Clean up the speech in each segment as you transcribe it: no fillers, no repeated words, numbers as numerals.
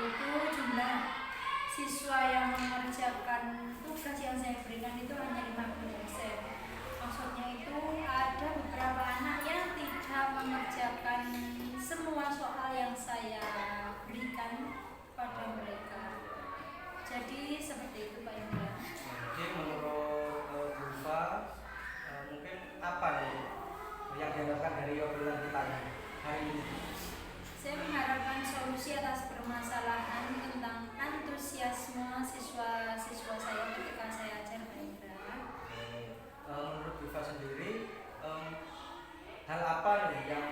itu jumlah siswa yang mengerjakan tugas yang saya berikan itu hanya 50%. Maksudnya itu ada beberapa anak yang tidak mengerjakan semua soal yang saya berikan pada mereka. Jadi seperti itu Pak Indra. Jadi menurut Bulfa mungkin apa nih yang diharapkan dari obrolan kita hari ini? Saya mengharapkan solusi atas permasalahan tentang antusiasme siswa-siswa saya ketika saya ajar Pak Indra. Menurut Bulfa sendiri, hal apa nih yang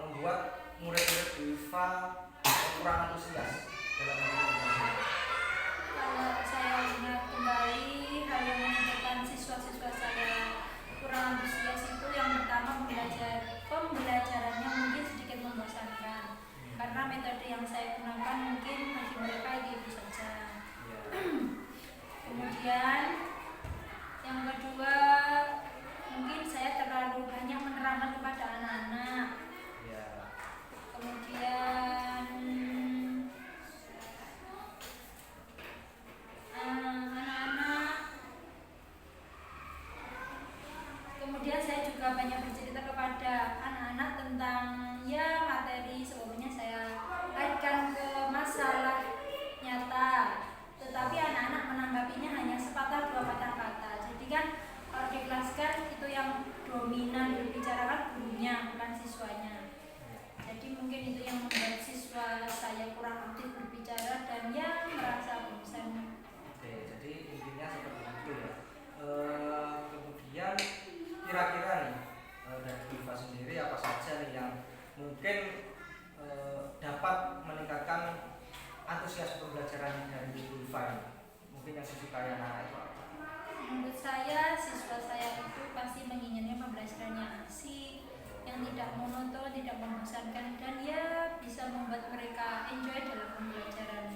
membuat murid-murid Bulfa kurang antusias dalam mengajar? Kalau saya ingat kembali hal yang menyebabkan siswa-siswa saya kurang antusias itu yang pertama pembelajarannya mungkin sedikit membosankan karena metode yang saya gunakan mungkin bagi mereka itu saja. Kemudian yang kedua mungkin saya terlalu banyak menerangkan kepada anak-anak. Kemudian saya juga banyak bercerita kepada anak-anak tentang ya materi sebelumnya saya kaitkan ke masalah nyata, tetapi anak-anak menanggapinya hanya sepatah dua patah kata. Jadi kan kalau di kelas kan itu yang dominan berbicara kan gurunya bukan siswanya. Jadi mungkin itu yang membuat siswa saya kurang aktif berbicara dan ya merasa bosan. Oke, jadi intinya seperti itu ya. Kemudian kira-kira nih dari Bulfa sendiri apa saja nih yang mungkin dapat meningkatkan antusias pembelajaran dari Bulfa ini? Mungkin yang disukai anak-anak itu apa? Menurut saya siswa saya itu pasti menginginkan pembelajarannya asik, yang tidak monoton, tidak membosankan dan ya bisa membuat mereka enjoy dalam pembelajaran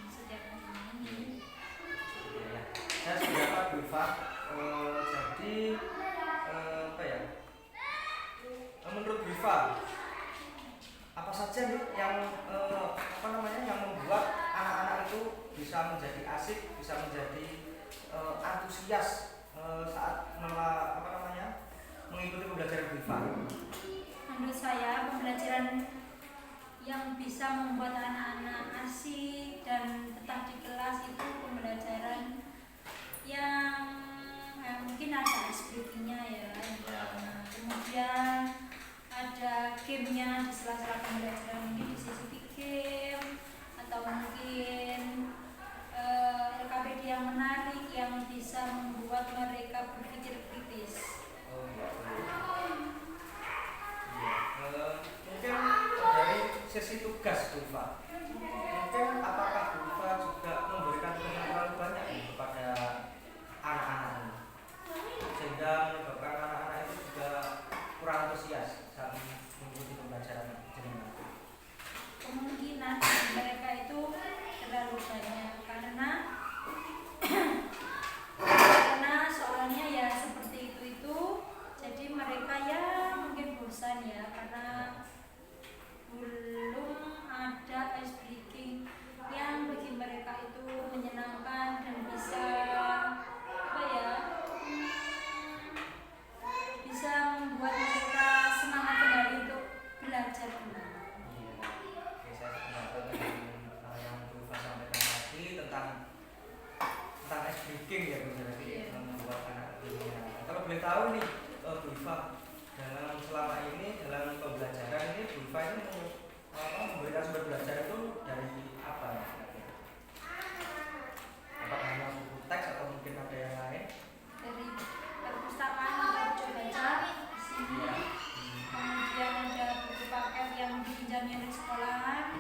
setiap hari ini. Ya, saya sependapat Bulfa. Jadi apa ya? Menurut Bulfa, apa saja nih yang yang membuat anak-anak itu bisa menjadi asik, bisa menjadi antusias saat mengikuti pembelajaran Bulfa? Menurut saya pembelajaran yang bisa membuat anak-anak asik dan betah di kelas itu pembelajaran yang mungkin ada ice breaking-nya ya. Kemudian ada gamenya di sela-sela pembelajaran, mungkin di sisi game atau mungkin LKPD yang menarik yang bisa membuat mereka berpikir kritis. Mungkin dari sesi tugas Bulfa, mungkin apakah Bulfa juga memberikan tugas yang terlalu banyak kepada anak-anak ini sehingga menyebabkan anak-anak itu juga kurang antusias saat mengikuti pembelajaran jenengan? Kemungkinan mereka itu terlalu banyak karena soalnya ya seperti itu jadi mereka ya mungkin bosan ya karena belum ada ice breaking yang bagi mereka itu menyenangkan dan bisa bisa membuat mereka semangat kembali untuk belajar kembali. Oke, saya sependapat dengan yang Bulfa sampaikan tadi tentang ice breaking ya Bu, jadi membuat anak dunia. Kalau boleh tahu nih Bulfa, dalam selama ini dalam pembelajaran ini Bulfa ini memberikan sumber belajar itu dari apa ya? Apakah hanya buku teks atau mungkin ada yang lain? Dari perpustakaan atau baca di sini. Kemudian ada buku paket yang dipinjamnya dari sekolahan.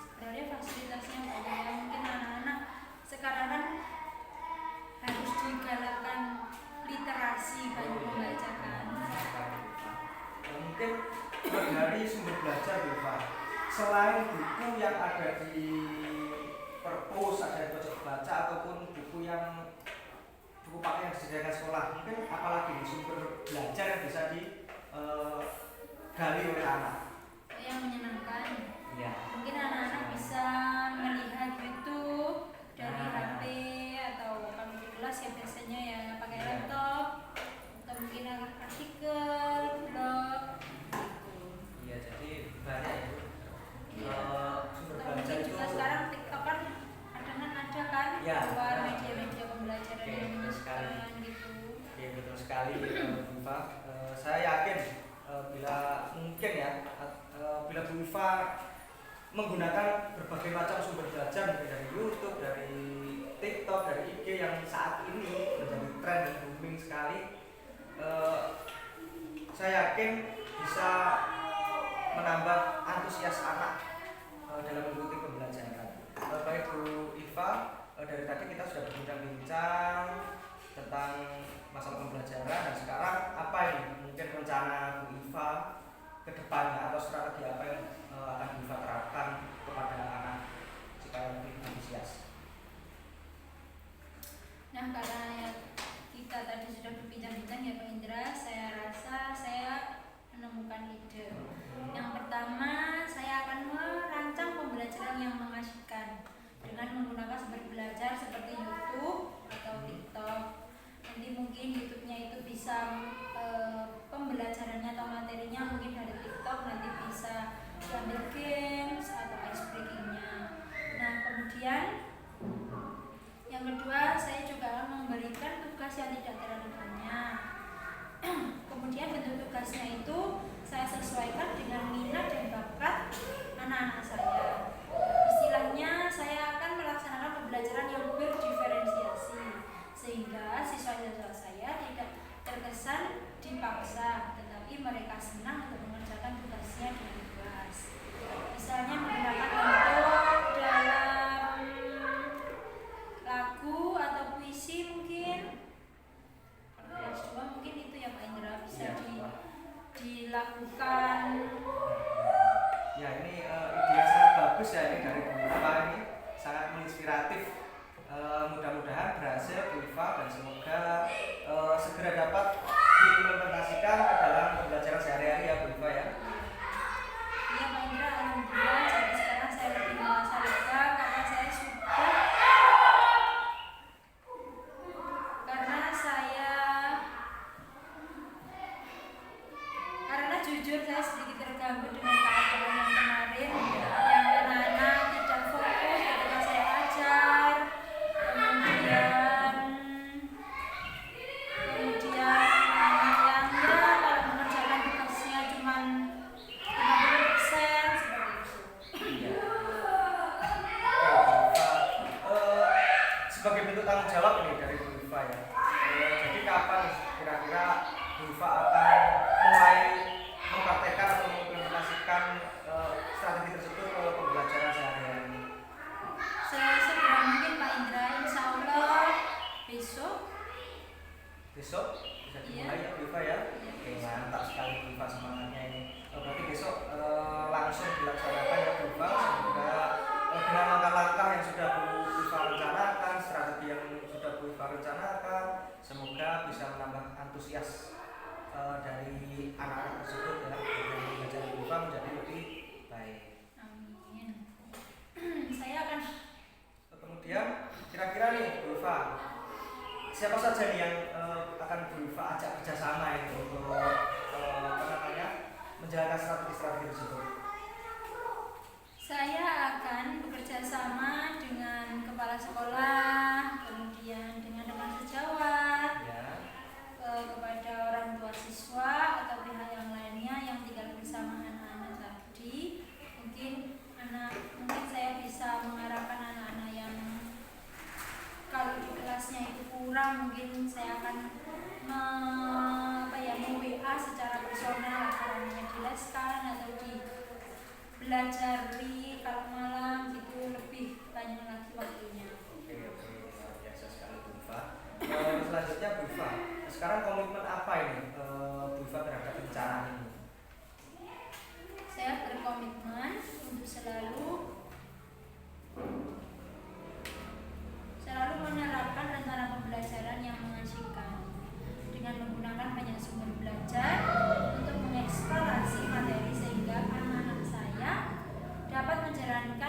Sebenarnya fasilitasnya banyak. Mungkin anak-anak sekarang kan harus digalakkan literasi bagi membacakan. Mungkin dari sumber belajar Bulfa, selain buku yang ada di perpus, ada di pojok baca ataupun buku pakai yang disediakan sekolah, mungkin apalagi sumber belajar yang bisa digali oleh anak yang menyenangkan. ya. Mungkin anak-anak bisa Ya, keluar nah. media-media pembelajaran Oke, yang betul sekali. menyenangkan gitu. Oke, betul sekali Bu Iva. Saya yakin bila mungkin ya, bila Bu Iva menggunakan berbagai macam sumber belajar mungkin dari YouTube, dari TikTok, dari IG yang saat ini menjadi tren dan booming sekali, saya yakin bisa menambah antusias anak dalam mengikuti pembelajaran. Baik Bu Iva, dari tadi kita sudah berbincang-bincang tentang masalah pembelajaran, dan sekarang apa ini mungkin rencana Bu Iva ke depannya atau strategi apa yang akan Bu Iva terapkan kepada anak supaya lebih antusias? Nah, karena ya kita tadi sudah berbincang-bincang ya Pak Indra, saya rasa saya menemukan ide. Yang pertama, saya akan merancang pembelajaran yang mengasyikan dengan menggunakan sumber belajar seperti YouTube atau TikTok. Nanti mungkin YouTube-nya itu bisa pembelajarannya atau materinya mungkin dari TikTok, nanti bisa diambil games atau ice breaking-nya. Nah, kemudian yang kedua, saya juga akan memberikan tugas yang tidak terlalu banyak. Kemudian bentuk tugasnya itu saya sesuaikan dengan minat dan bakat anak-anak saya. Istilahnya, saya akan melaksanakan pembelajaran yang berdiferensiasi sehingga siswa-siswa saya tidak terkesan dipaksa, tetapi mereka senang untuk mengerjakan tugasnya dengan ikhlas. Misalnya menggunakan bentuk dalam lagu atau puisi mungkin. Kalau kelas 2 mungkin itu ya Pak Indra bisa dilakukan. Ya, ini ide yang sangat bagus ya ini dari Bu Iva, ini sangat menginspiratif. Mudah-mudahan berhasil Bu Iva dan semoga segera dapat diimplementasikan ke dalam pembelajaran sehari-hari ya Bu Iva ya. Iya Pak Indra, alhamdulillah. Jadi sekarang saya lebih merasa lega karena saya karena jujur saya sedikit terganggu dengan keadaan yang kemarin, yang anak-anak tidak fokus ketika saya ajar. Kemudian anak yang kalau mengerjakan tugasnya cuma 50% seperti itu. Iya. Sebagai bentuk tanggung jawab ini dari Bu Iva ya. Jadi kapan kira-kira Bu Iva akan mulai mempraktekkan atau mengimplementasikan strategi tersebut ke pembelajaran sehari-hari? Segera mungkin Pak Indra, insya Allah besok. Besok bisa dimulai ya Bu Iva ya. Oke, mantap sekali Bu Iva semangatnya ini. Berarti besok langsung dilaksanakan ya Bu Iva. Semoga dengan langkah-langkah yang sudah Bu Iva rencanakan, strategi yang sudah Bu Iva rencanakan, semoga bisa menambah antusias dari anak-anak tersebut ya, dan belajar Bu Iva menjadi lebih baik. Amin. Saya akan. Kemudian kira-kira nih Bu Iva, siapa saja nih yang akan Bu Iva ajak kerjasama itu untuk menjalankan strategi-strategi tersebut? Saya akan bekerja sama dengan kepala sekolah, kemudian dengan teman sejawat, Ya. kepada orang tua siswa atau pihak yang lainnya yang tinggal bersama anak-anak tadi. Mungkin saya bisa mengarahkan anak-anak yang kalau di kelasnya itu kurang, mungkin saya akan WA secara personal, caranya dileskan atau dibelajari kalau malam gitu, lebih banyak lagi waktunya. Oke, luar biasa sekali Bu Iva. Selanjutnya Bu Iva, sekarang komitmen apa ini Bu Iva terhadap rencana ini? Saya berkomitmen untuk selalu menerapkan rencana pembelajaran yang mengasyikan dengan menggunakan banyak sumber belajar untuk mengeksplorasi materi sehingga anak-anak saya dapat menjalankan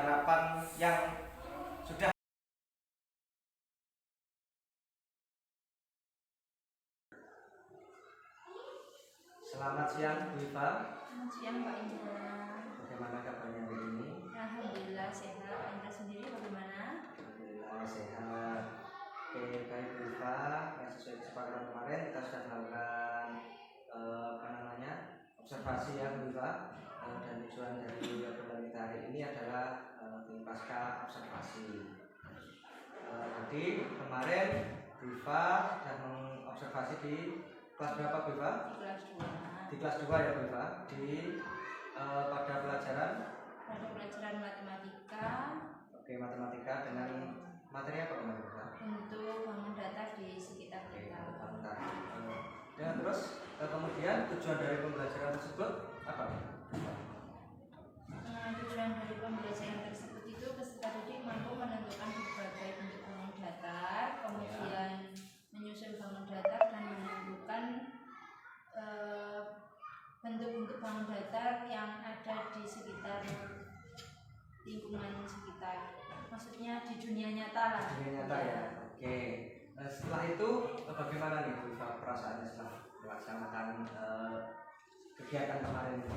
harapan yang sudah. Selamat siang Bu Iva. Selamat siang Pak Indra. Bagaimana kabarnya hari ini? Alhamdulillah sehat. Pak Indra sendiri bagaimana? Alhamdulillah sehat. Oke, baik Bu Iva, sesuai kesepakatan kemarin kita sudah melakukan observasi ya Bu Iva, dan tujuan dari obrolan kita hari ini adalah tim pasca observasi. Jadi kemarin Bu Iva sudah mengobservasi di kelas berapa Bu Iva? Di kelas 2. Di kelas 2 ya Bu Iva, pada pelajaran matematika. Oke, matematika dengan materi apa kemarin Bu Iva? Untuk bangun data di sekitar kita. Dan terus kemudian tujuan dari pembelajaran tersebut apa? Tujuan dari pembelajaran tersebut itu peserta didik mampu menentukan berbagai bentuk bangun datar, kemudian menyusun bangun datar dan menentukan bentuk-bentuk bangun datar yang ada di sekitar lingkungan sekitar. Maksudnya di dunia nyata lah. Dunia nyata ya. Oke. Nah, setelah itu bagaimana nih Bu Iva perasaannya setelah melaksanakan kegiatan kemarin ini?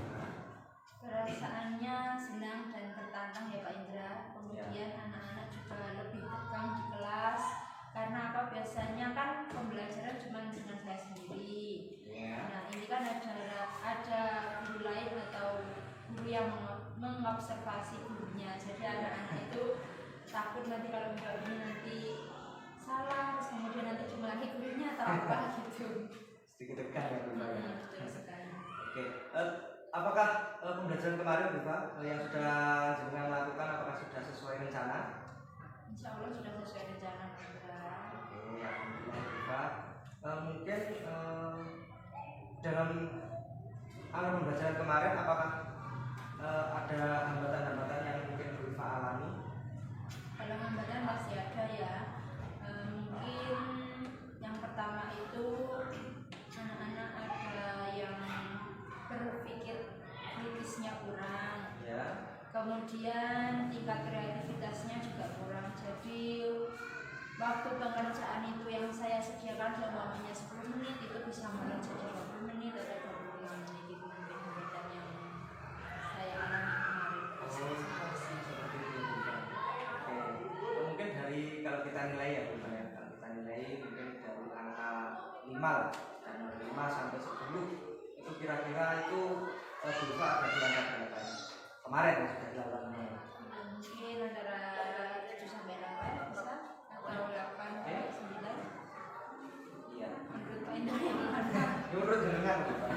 Perasaannya senang dan tertantang ya Pak Indra. Kemudian anak-anak juga lebih tegang di kelas. Karena apa, biasanya kan pembelajaran cuma dengan saya sendiri. Nah ini kan ada guru lain atau guru yang mengobservasi gurunya. Jadi anak-anak itu takut nanti kalau ini nanti salah, terus kemudian nanti cuma lagi gurunya atau apa gitu. Sedikit tegang ya Bu Iva. Betul sekali. Oke, apakah pembelajaran kemarin Bu Iva yang sudah jenengan lakukan apakah sudah sesuai rencana? Insya Allah sudah sesuai rencana Pak Indra. Oke, alhamdulillah Bu Iva. Mungkin dalam alur pembelajaran kemarin apakah ada hambatan-hambatan yang mungkin Bu Iva alami? Kalau hambatan masih ada ya. Mungkin yang pertama itu anak-anak ada yang berpikir kritisnya kurang. Ya. Kemudian tingkat kreativitasnya juga kurang. Jadi waktu pengerjaan itu yang saya sediakan semuanya 10 menit itu bisa malah jadi 20 menit atau 25 menit itu mungkin hambatan yang saya alami kemarin. Seperti itu. Oke. Mungkin dari kalau kita nilai ya Bu Iva ya. Kalau kita nilai mungkin dari angka 5 lah. Dan 5 sampai 10 itu kira-kira itu Bu Iva ada di angka berapa? Kemarin yang sudah dilakukan kemarin. Mungkin antara 7 sampai 8 bisa atau 8 sampai 9. Iya. Menurut Pak Indra yang mana? Menurut jenengan Bu Iva.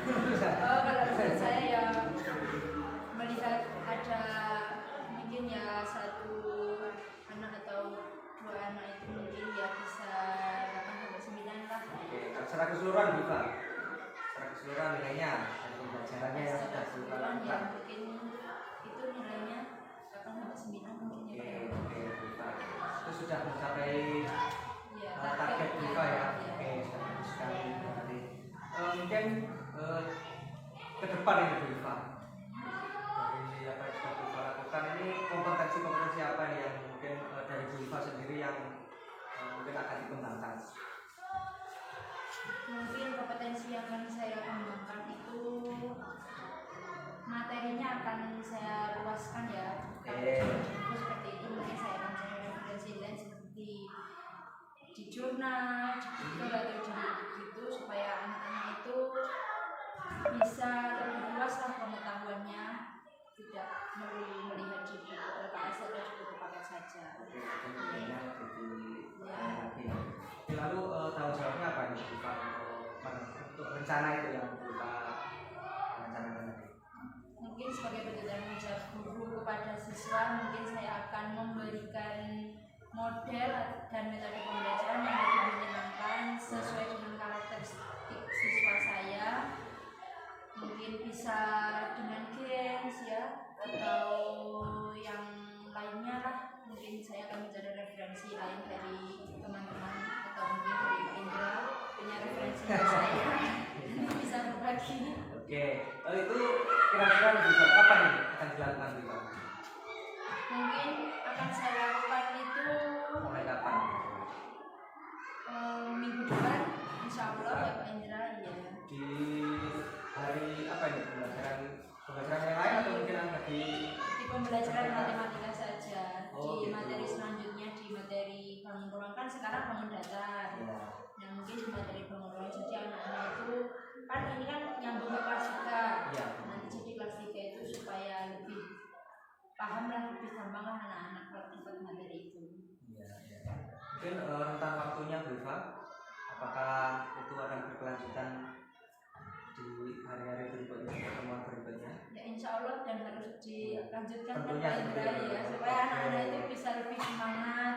Kalau menurut saya ya melihat ada mungkin ya 1 anak atau 2 anak itu mungkin ya bisa 8 sampai 9 lah. Oke, secara keseluruhan Bu Iva. Secara keseluruhan nilainya dan pembelajarannya yang sudah Secara dilakukan. keseluruhan ya mungkin itu nilainya 8 sampai 9 mungkin ya. Oke Bu Iva. Itu sudah mencapai Ya, target Bu Iva ya. Ya. Oke, sudah bagus sekali berarti. Mungkin ke depan ini Bu Iva. Dari apa yang sudah Bu Iva lakukan ini kompetensi apa nih yang mungkin dari Bu Iva sendiri yang mungkin akan dikembangkan? Mungkin kompetensi yang akan saya kembangkan itu materinya akan saya luaskan ya. Kalau seperti itu mungkin saya akan cari referensi lain seperti di jurnal, di Google atau di gitu supaya anak-anak itu bisa lebih luas lah pengetahuannya, tidak melulu melihat di buku LKS atau di buku paket saja. Oke, banyak lagi. Lalu tanggung jawabnya apa nih Bu Iva untuk rencana itu yang Bu Iva rencanakan tadi? Mungkin sebagai bentuk tanggung jawab guru kepada siswa, mungkin saya akan memberikan model dan metode pembelajaran yang lebih menyenangkan sesuai dengan karakteristik siswa saya. Mungkin bisa dengan games ya atau yang lainnya lah. Mungkin saya akan mencari referensi lain dari teman-teman atau mungkin dari Pak Indra punya referensi saya bisa berbagi. Oke, itu kira-kira bisa kapan nih akan dilakukan Bu Iva? Mungkin akan saya lakukan itu Mulai kapan? minggu depan, insya Allah ya Pak Indra ya. Di hari apa ini pembelajaran yang lain atau mungkin ada di Pembelajaran matematika saja. Oh, Di gitu. materi selanjutnya di materi bangun ruang kan sekarang bangun datar. ya. Nah mungkin di materi bangun ruang jadi anak-anak itu kan ini kan nyambung ke kelas 3. Iya. Nanti jadi kelas 3 itu supaya lebih paham lah, lebih gampang lah anak-anak kalau dapat materi itu. Iya, iya. Mungkin rentang waktunya Bu Iva, apakah itu akan berkelanjutan di hari-hari berikutnya, pertemuan berikutnya? Ya insya Allah dan harus dilanjutkan kan Tentunya Pak Indra seperti itu. ya supaya anak-anak itu bisa lebih semangat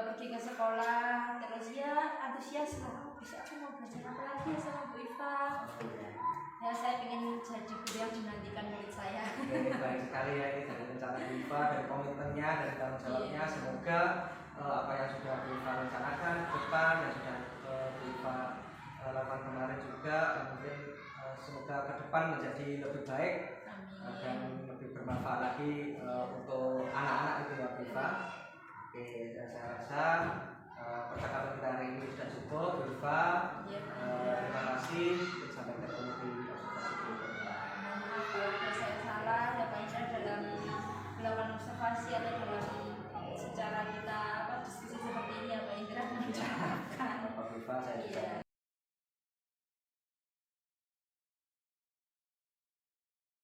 pergi ke sekolah, terus ya antusias lah. Bisa aku mau belajar apa lagi ya sama Bu Iva. Ya saya ingin jadi guru yang dinantikan murid saya. Oke, baik sekali ya, ini dari rencana Bu Iva, dari komitmennya, dari tanggung jawabnya. Iya. Semoga apa yang sudah Bu Iva rencanakan ke depan, yang sudah Bu Iva lakukan kemarin juga, mungkin semoga ke depan menjadi lebih baik dan Amin. lebih bermanfaat lagi untuk anak-anak itu ya Bu Iva. Oke, dan saya rasa percakapan kita hari ini sudah cukup Bu Iva. Iya, Pak. Terima kasih, sampai ketemu di observasi berikutnya. Mohon maaf kalau ada saya salah, ada Pak Indra dalam melakukan observasi atau